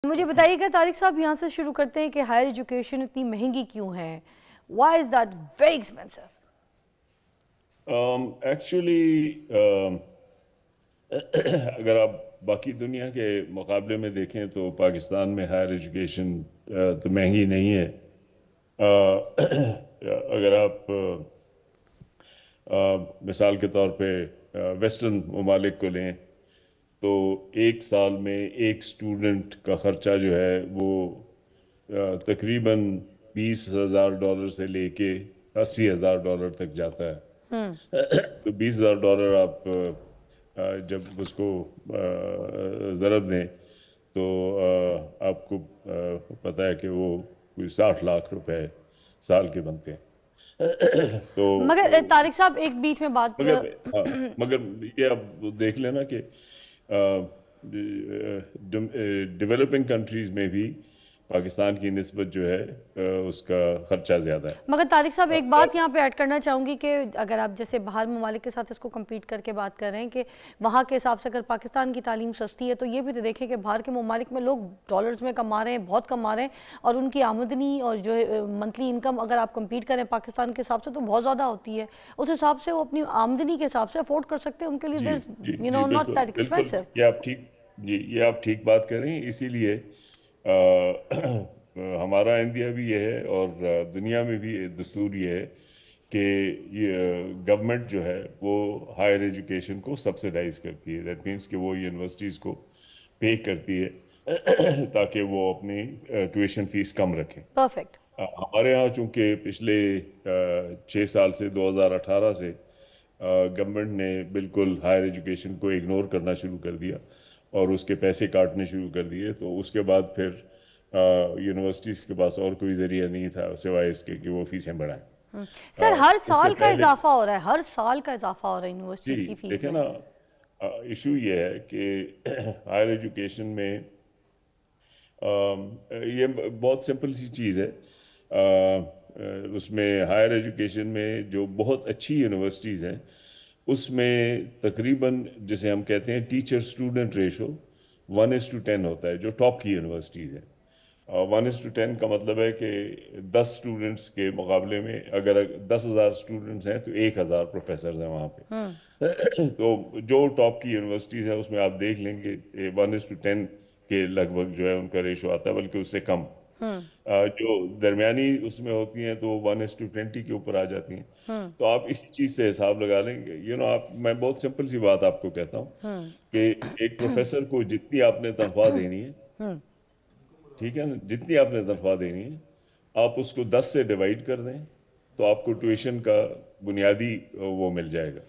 مجھے بتائیے گا طارق صاحب، یہاں سے شروع کرتے ہیں کہ ہائر ایجوکیشن اتنی مہنگی کیوں ہے؟ Why is that very expensive? Actually اگر آپ باقی دنیا کے مقابلے میں دیکھیں تو پاکستان میں ہائر ایجوکیشن تو مہنگی نہیں ہے. اگر آپ مثال کے طور پہ ویسٹرن ممالک کو لیں تو ایک سال میں ایک سٹوڈنٹ کا خرچہ جو ہے وہ تقریباً $20,000 سے لے کے $80,000 تک جاتا ہے. تو $20,000 آپ جب اس کو ضرب دیں تو آپ کو پتہ ہے کہ وہ کوئی 60 لاکھ روپے سال کے بنتے ہیں. تو مگر طارق صاحب ایک بیچ میں بات مگر یہ آپ دیکھ لینا کہ ڈیولپنگ کنٹریز میں بھی پاکستان کی نسبت جو ہے اس کا خرچہ زیادہ ہے. مگر طارق صاحب ایک بات یہاں پہ ایڈ کرنا چاہوں گی کہ اگر آپ جیسے باہر ممالک کے ساتھ اس کو کمپیٹ کر کے بات کر رہے ہیں کہ وہاں کے حساب سے اگر پاکستان کی تعلیم سستی ہے تو یہ بھی تو دیکھیں کہ باہر کے ممالک میں لوگ ڈالرز میں کما رہے ہیں، بہت کما رہے ہیں، اور ان کی آمدنی اور جو منتھلی انکم اگر آپ کمپیٹ کریں پاکستان کے حساب سے تو بہت زیادہ ہوتی ہے. اس حساب سے وہ اپنی آمدنی کے حساب سے افورڈ کر سکتے ہیں، ان کے لیے جی جی جی not بالکل that بالکل expensive. یہ آپ ٹھیک بات کر رہے ہیں. اسی لیے ہمارا اندیہ بھی یہ ہے اور دنیا میں بھی دستور یہ ہے کہ گورنمنٹ جو ہے وہ ہائر ایجوکیشن کو سبسیڈائز کرتی ہے. دیٹ مینس کہ وہ یونیورسٹیز کو پے کرتی ہے تاکہ وہ اپنی ٹیوشن فیس کم رکھیں. پرفیکٹ. ہمارے ہاں چونکہ پچھلے 6 سال سے 2018 سے گورنمنٹ نے بالکل ہائر ایجوکیشن کو اگنور کرنا شروع کر دیا اور اس کے پیسے کاٹنے شروع کر دیے. تو اس کے بعد پھر یونیورسٹیز کے پاس اور کوئی ذریعہ نہیں تھا سوائے اس کے کہ وہ فیسیں بڑھائیں. سر ہر اس سے سال کا پہلے اضافہ ہو رہا ہے، ہر سال کا اضافہ ہو رہا ہے جی یونیورسٹیز کی فیس دیکھیں میں. نا، ایشو یہ ہے کہ ہائر ایجوکیشن میں یہ بہت سمپل سی چیز ہے. اس میں ہائر ایجوکیشن میں جو بہت اچھی یونیورسٹیز ہیں اس میں تقریباً جسے ہم کہتے ہیں ٹیچر اسٹوڈنٹ ریشو 1:10 ہوتا ہے جو ٹاپ کی یونیورسٹیز ہیں. 1:10 کا مطلب ہے کہ 10 اسٹوڈنٹس کے مقابلے میں اگر 10,000 اسٹوڈنٹس ہیں تو 1,000 پروفیسرز ہیں وہاں پہ. تو جو ٹاپ کی یونیورسٹیز ہیں اس میں آپ دیکھ لیں گے 1:10 کے لگ بھگ جو ہے ان کا ریشو آتا ہے، بلکہ اس سے کم. جو درمیانی اس میں ہوتی ہیں تو 1:20 کے اوپر آ جاتی ہیں. تو آپ اسی چیز سے حساب لگا لیں گے. میں بہت سمپل سی بات آپ کو کہتا ہوں کہ ایک پروفیسر کو جتنی آپ نے تنخواہ دینی ہے، ٹھیک ہے نا، جتنی آپ نے تنخواہ دینی ہے آپ اس کو 10 سے ڈیوائڈ کر دیں تو آپ کو ٹیوشن کا بنیادی وہ مل جائے گا.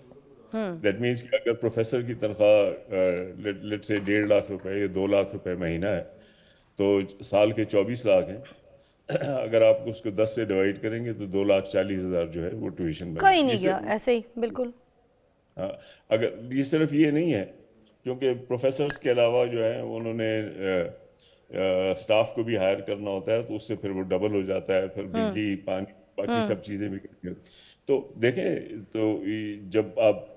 دیٹ مینس کہ اگر پروفیسر کی تنخواہ لیٹ سے 1.5 لاکھ روپے یا 2 لاکھ روپے مہینہ ہے تو سال کے 24 لاکھ ہیں. اگر آپ اس کو 10 سے ڈیوائڈ کریں گے تو 2,40,000 جو ہے وہ ٹیوشن میں کہیں نہیں گیا ایسے ہی بالکل. اگر یہ صرف یہ نہیں ہے کیونکہ پروفیسرز کے علاوہ جو ہے انہوں نے سٹاف کو بھی ہائر کرنا ہوتا ہے تو اس سے پھر وہ ڈبل ہو جاتا ہے. پھر بجلی پانی باقی سب چیزیں بھی کرتی ہوتی. تو دیکھیں تو جب آپ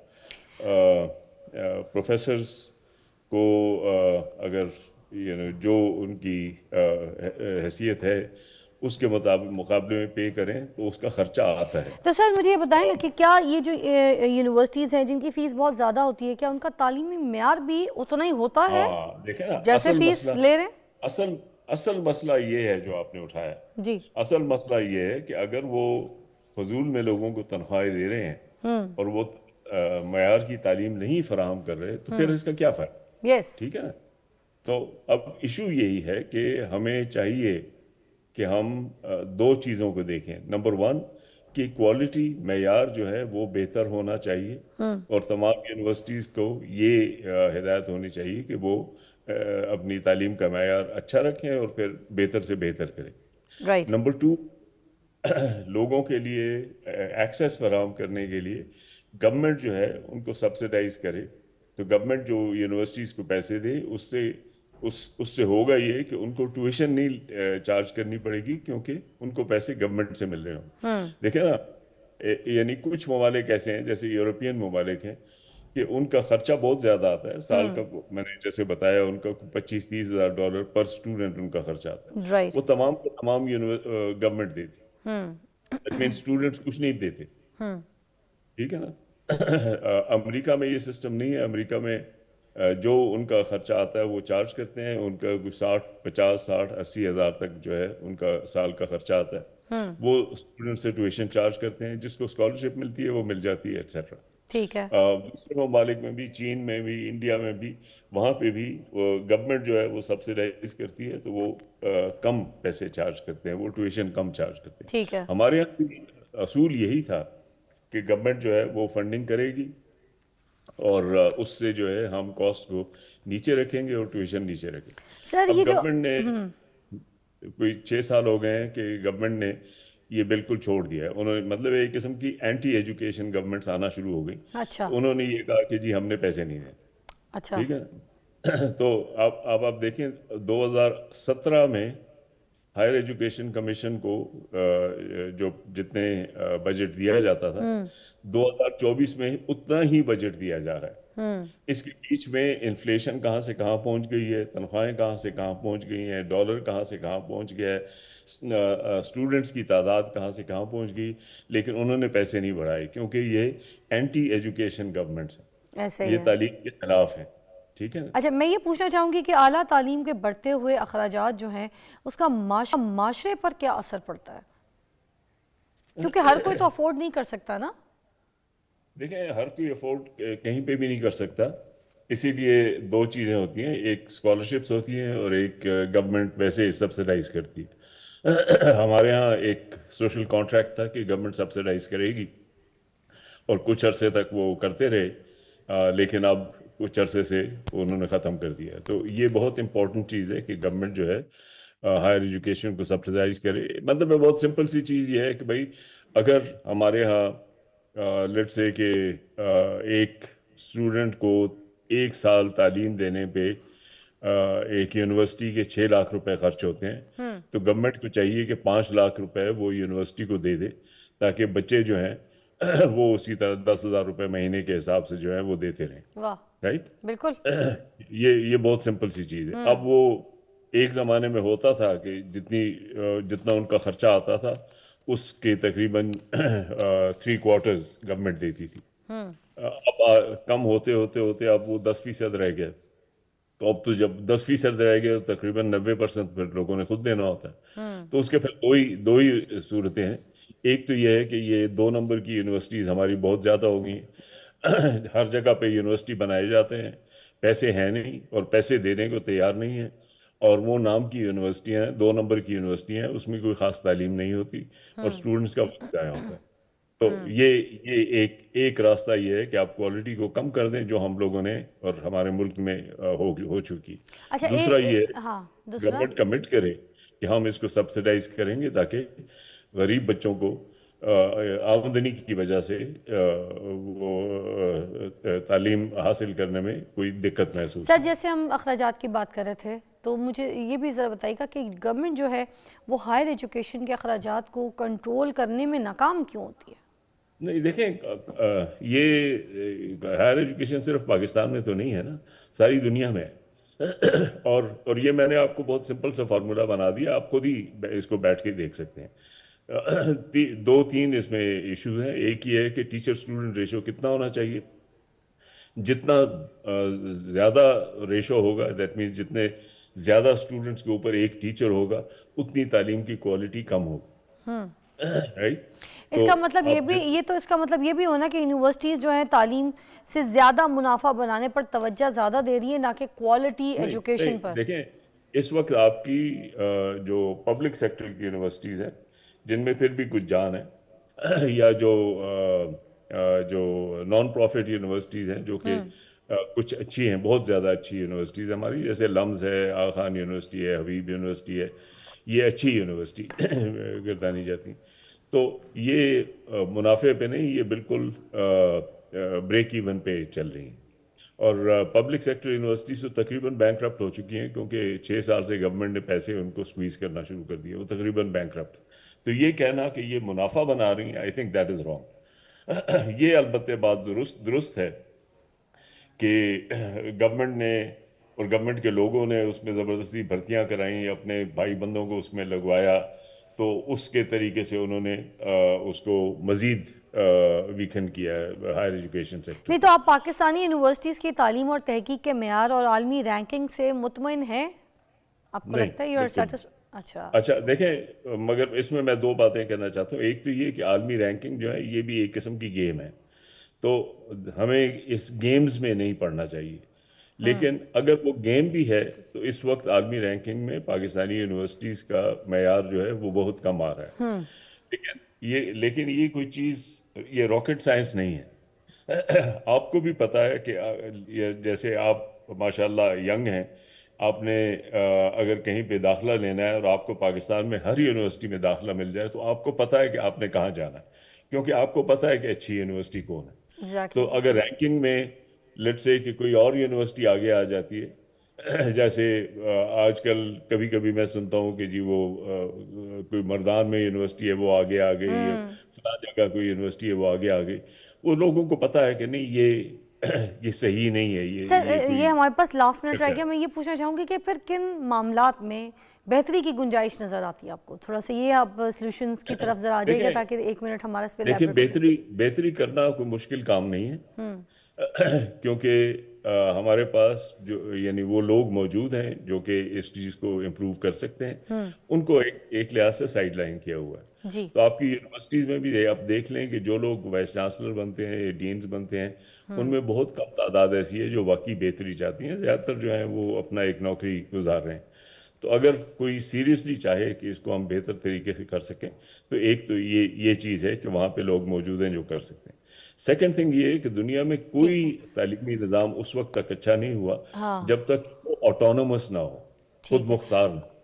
پروفیسرز کو اگر جو ان کی حیثیت ہے اس کے مقابلے میں پے کریں تو اس کا خرچہ آتا ہے. تو سر مجھے یہ بتائیں نا کہ کیا یہ جو یونیورسٹیز ہیں جن کی فیس بہت زیادہ ہوتی ہے، کیا ان کا تعلیمی معیار بھی اتنا ہی ہوتا ہے دیکھیں نا جیسے فیس لے رہے ہیں؟ اصل مسئلہ یہ ہے جو آپ نے اٹھایا. جی اصل مسئلہ یہ ہے کہ اگر وہ فضول میں لوگوں کو تنخواہیں دے رہے ہیں اور وہ معیار کی تعلیم نہیں فراہم کر رہے تو پھر اس کا کیا فرق؟ یس. ٹھیک ہے نا. تو اب ایشو یہی ہے کہ ہمیں چاہیے کہ ہم 2 چیزوں کو دیکھیں. نمبر 1 کہ کوالٹی معیار جو ہے وہ بہتر ہونا چاہیے اور تمام یونیورسٹیز کو یہ ہدایت ہونی چاہیے کہ وہ اپنی تعلیم کا معیار اچھا رکھیں اور پھر بہتر سے بہتر کریں. رائٹ. نمبر 2 لوگوں کے لیے ایکسیس فراہم کرنے کے لیے گورنمنٹ جو ہے ان کو سبسیڈائز کرے. تو گورنمنٹ جو یونیورسٹیز کو پیسے دے اس سے ہوگا یہ کہ ان کو ٹیوشن نہیں چارج کرنی پڑے گی کیونکہ ان کو پیسے گورنمنٹ سے مل رہے ہوں. دیکھیں نا، یعنی کچھ ممالک ایسے ہیں جیسے یورپین ممالک ہیں کہ ان کا خرچہ بہت زیادہ آتا ہے سال کا. میں نے جیسے بتایا ان کا $25-30 پر اسٹوڈنٹ ان کا خرچہ آتا ہے. رائٹ. وہ تمام کے تمام گورنمنٹ دیتی. دیٹ مین اسٹوڈنٹس کچھ نہیں دیتے. ٹھیک ہے نا. امریکہ میں یہ سسٹم نہیں ہے. امریکہ میں جو ان کا خرچہ آتا ہے وہ چارج کرتے ہیں. ان کا کچھ 50 60 60 80 ہزار تک جو ہے ان کا سال کا خرچہ آتا ہے. وہ اسٹوڈنٹ سے ٹیوشن چارج کرتے ہیں. جس کو اسکالرشپ ملتی ہے وہ مل جاتی ہے ایٹسیٹرا. ٹھیک ہے. دوسرے ممالک میں بھی, چین میں بھی, انڈیا میں بھی, وہاں پہ بھی گورنمنٹ جو ہے وہ سبسیڈائز کرتی ہے, تو وہ کم پیسے چارج کرتے ہیں, وہ ٹیوشن کم چارج کرتے ہیں. ٹھیک ہے. ہمارے یہاں بھی اصول یہی تھا کہ گورنمنٹ جو ہے وہ فنڈنگ کرے گی اور اس سے جو ہے ہم کاسٹ کو نیچے رکھیں گے اور ٹیوشن نیچے رکھیں گے. سر اب یہ جو گورنمنٹ نے کوئی 6 سال ہو گئے ہیں کہ گورنمنٹ نے یہ بالکل چھوڑ دیا ہے. انہوں نے مطلب ایک قسم کی اینٹی ایجوکیشن گورنمنٹس آنا شروع ہو گئی. اچھا. انہوں نے یہ کہا کہ جی ہم نے پیسے نہیں دیے. اچھا. ٹھیک ہے. تو اب آپ دیکھیں 2017 میں ہائر ایجوکیشن کمیشن کو جو جتنے بجٹ دیا جاتا تھا 2024 میں اتنا ہی بجٹ دیا جا رہا ہے. اس کے بیچ میں انفلیشن کہاں سے کہاں پہنچ گئی ہے, تنخواہیں کہاں سے کہاں پہنچ گئی ہیں, ڈالر کہاں سے کہاں پہنچ گیا ہے, اسٹوڈنٹس کی تعداد کہاں سے کہاں پہنچ گئی, لیکن انہوں نے پیسے نہیں بڑھائے کیونکہ یہ اینٹی ایجوکیشن گورنمنٹس ہیں, ایسے ہی یہ ہے. تعلیم کے خلاف ہیں. ٹھیک ہے نا. اچھا, میں یہ پوچھنا چاہوں گی کہ اعلیٰ تعلیم کے بڑھتے ہوئے اخراجات جو ہیں اس کا معاشرے پر کیا اثر پڑتا ہے, کیونکہ ہر کوئی تو افورڈ نہیں کر سکتا نا. دیکھیں ہر کوئی افورڈ کہیں پہ بھی نہیں کر سکتا, اسی لیے 2 چیزیں ہوتی ہیں, ایک اسکالرشپس ہوتی ہیں اور ایک گورنمنٹ ویسے سبسیڈائز کرتی ہے. ہمارے ہاں ایک سوشل کانٹریکٹ تھا کہ گورنمنٹ سبسیڈائز کرے گی اور کچھ عرصے تک وہ کرتے رہے, لیکن اب کچھ عرصے سے انہوں نے ختم کر دیا. تو یہ بہت امپورٹنٹ چیز ہے کہ گورنمنٹ جو ہے ہائر ایجوکیشن کو سبسیڈائز کرے. مطلب بہت سمپل سی چیز یہ ہے کہ بھائی اگر ہمارے ہاں لیٹ سے کہ ایک اسٹوڈنٹ کو 1 سال تعلیم دینے پہ ایک یونیورسٹی کے 6 لاکھ روپے خرچ ہوتے ہیں, تو گورنمنٹ کو چاہیے کہ 5 لاکھ روپے وہ یونیورسٹی کو دے دے تاکہ بچے جو ہیں وہ اسی طرح 10,000 روپے مہینے کے حساب سے جو ہے وہ دیتے رہیں. واہ, رائٹ. بالکل. یہ بہت سمپل سی چیز ہے. اب وہ ایک زمانے میں ہوتا تھا کہ جتنا ان کا خرچہ آتا تھا اس کے تقریباً 3/4 گورنمنٹ دیتی تھی. اب کم ہوتے ہوتے ہوتے اب وہ 10% رہ گئے. تو اب تو جب 10% رہ گئے تو تقریباً 90% پھر لوگوں نے خود دینا ہوتا ہے. تو اس کے پھر دو ہی صورتیں ہیں. ایک تو یہ ہے کہ یہ 2 نمبر کی یونیورسٹیز ہماری بہت زیادہ ہو گئی ہیں. ہر جگہ پہ یونیورسٹی بنائے جاتے ہیں, پیسے ہیں نہیں اور پیسے دینے کو تیار نہیں ہیں, اور وہ نام کی یونیورسٹیاں 2 نمبر کی یونیورسٹیاں ہیں, اس میں کوئی خاص تعلیم نہیں ہوتی اور اسٹوڈنٹس کا وقت ضائع ہوتا ہے. تو یہ ایک راستہ یہ ہے کہ آپ کوالٹی کو کم کر دیں جو ہم لوگوں نے اور ہمارے ملک میں ہو چکی. اچھا, دوسرا یہ ہے ہاں, دوسرا گورنمنٹ کمٹ کرے کہ ہم اس کو سبسیڈائز کریں گے تاکہ غریب بچوں کو آمدنی کی وجہ سے وہ تعلیم حاصل کرنے میں کوئی دقت محسوس. سر جیسے ہم اخراجات کی بات کر رہے تھے تو مجھے یہ بھی ذرا بتائیے گا کہ گورنمنٹ جو ہے وہ ہائر ایجوکیشن کے اخراجات کو کنٹرول کرنے میں ناکام کیوں ہوتی ہے؟ نہیں دیکھیں, یہ ہائر ایجوکیشن صرف پاکستان میں تو نہیں ہے نا, ساری دنیا میں ہے. اور یہ میں نے آپ کو بہت سمپل سا فارمولا بنا دیا, آپ خود ہی اس کو بیٹھ کے دیکھ سکتے ہیں. 2-3 اس میں ایشوز ہیں. ایک یہ ہے کہ ٹیچر اسٹوڈنٹ ریشو کتنا ہونا چاہیے. جتنا زیادہ ریشو ہوگا, دیٹ مینس جتنے زیادہ اسٹوڈنٹس کے اوپر ایک ٹیچر ہوگا اتنی تعلیم کی کوالٹی کم ہوگی. رائٹ. اس کا مطلب اس کا مطلب یہ بھی ہونا کہ یونیورسٹیز جو ہیں تعلیم سے زیادہ منافع بنانے پر توجہ زیادہ دے رہی ہے, نہ کہ کوالٹی ایجوکیشن پر. دیکھیں اس وقت آپ کی جو پبلک سیکٹر کی یونیورسٹیز ہیں جن میں پھر بھی کچھ جان ہے, یا جو نان پروفٹ یونیورسٹیز ہیں جو کہ کچھ اچھی ہیں, بہت زیادہ اچھی یونیورسٹیز ہماری, جیسے لمز ہے, آغا خان یونیورسٹی ہے, حبیب یونیورسٹی ہے, یہ اچھی یونیورسٹی گردانی جاتی ہیں. تو یہ منافع پہ نہیں, یہ بالکل بریک ایون پہ چل رہی ہیں. اور پبلک سیکٹر یونیورسٹیز تو تقریباً بینک رپٹ ہو چکی ہیں کیونکہ 6 سال سے گورنمنٹ نے پیسے ان کو سکویز کرنا شروع کر دیا, وہ تقریباً بینک رپٹ. تو یہ کہنا کہ یہ منافع بنا رہی ہیں, I think that is wrong. یہ البتہ بات درست ہے کہ گورنمنٹ نے اور گورنمنٹ کے لوگوں نے اس میں زبردستی بھرتیاں کرائیں، اپنے بھائی بندوں کو اس میں لگوایا، تو اس کے طریقے سے انہوں نے اس کو مزید ویکن کیا ہے ہائر ایجوکیشن سیکٹر نہیں کو۔ تو آپ پاکستانی یونیورسٹیز کی تعلیم اور تحقیق کے معیار اور عالمی رینکنگ سے مطمئن ہیں؟ آپ کو نہیں، لگتا ہے یو آر بالکل۔ سیٹس؟ اچھا اچھا دیکھیں، مگر اس میں دو باتیں کہنا چاہتا ہوں۔ ایک تو یہ کہ عالمی رینکنگ جو ہے یہ بھی ایک قسم کی گیم ہے، تو ہمیں اس گیمز میں نہیں پڑھنا چاہیے، لیکن اگر وہ گیم بھی ہے تو اس وقت عالمی رینکنگ میں پاکستانی یونیورسٹیز کا معیار جو ہے وہ بہت کم آ رہا ہے۔ لیکن یہ کوئی چیز، یہ راکٹ سائنس نہیں ہے۔ آپ کو بھی پتا ہے کہ جیسے آپ ماشاءاللہ ینگ ہیں، آپ نے اگر کہیں پہ داخلہ لینا ہے اور آپ کو پاکستان میں ہر یونیورسٹی میں داخلہ مل جائے تو آپ کو پتا ہے کہ آپ نے کہاں جانا ہے، کیونکہ آپ کو پتا ہے کہ اچھی یونیورسٹی کون ہے۔ ایگزیکٹلی۔ تو اگر رینکنگ میں لیٹ سے کہ کوئی اور یونیورسٹی آگے آ جاتی ہے، جیسے آج کل کبھی کبھی میں سنتا ہوں کہ جی وہ کوئی مردان میں یونیورسٹی ہے وہ آگے آ گئی، یا فلاں جگہ کوئی یونیورسٹی ہے وہ آگے آ گئی، وہ لوگوں کو پتا ہے کہ نہیں یہ صحیح نہیں ہے، یہ سر کوئی یہ ہمارے پاس لاسٹ منٹ رہ چکر گیا، ہے۔ میں یہ پوچھنا چاہوں گی کہ پھر کن معاملات میں بہتری کی گنجائش نظر آتی ہے آپ کو؟ تھوڑا سا یہ آپ سلوشنز کی طرف ذرا آ جائے گا دیکھیں تاکہ ایک منٹ ہمارا اس پہ دیکھیں لیبریٹ ہو جائے۔ بہتری کرنا کوئی مشکل کام نہیں ہے، کیونکہ ہمارے پاس جو یعنی وہ لوگ موجود ہیں جو کہ اس چیز کو امپروو کر سکتے ہیں، ان کو ایک لحاظ سے سائیڈ لائن کیا ہوا ہے۔ جی تو آپ کی یونیورسٹیز میں بھی آپ دیکھ لیں کہ جو لوگ وائس چانسلر بنتے ہیں یا ڈینز بنتے ہیں، ان میں بہت کم تعداد ایسی ہے جو واقعی بہتری چاہتی ہیں، زیادہ تر جو ہیں وہ اپنا ایک نوکری گزار رہے ہیں۔ تو اگر کوئی سیریسلی چاہے کہ اس کو ہم بہتر طریقے سے کر سکیں تو ایک تو یہ چیز ہے کہ وہاں پہ لوگ موجود ہیں جو کر سکتے ہیں۔ سیکنڈ تھنگ یہ ہے کہ دنیا میں ٹھیک کوئی ہے۔ تعلیمی نظام اس وقت تک اچھا نہیں ہوا ہاں جب تک وہ آٹونومس نہ ہو، خود ٹھیک ہے۔ مختار نہ ہو۔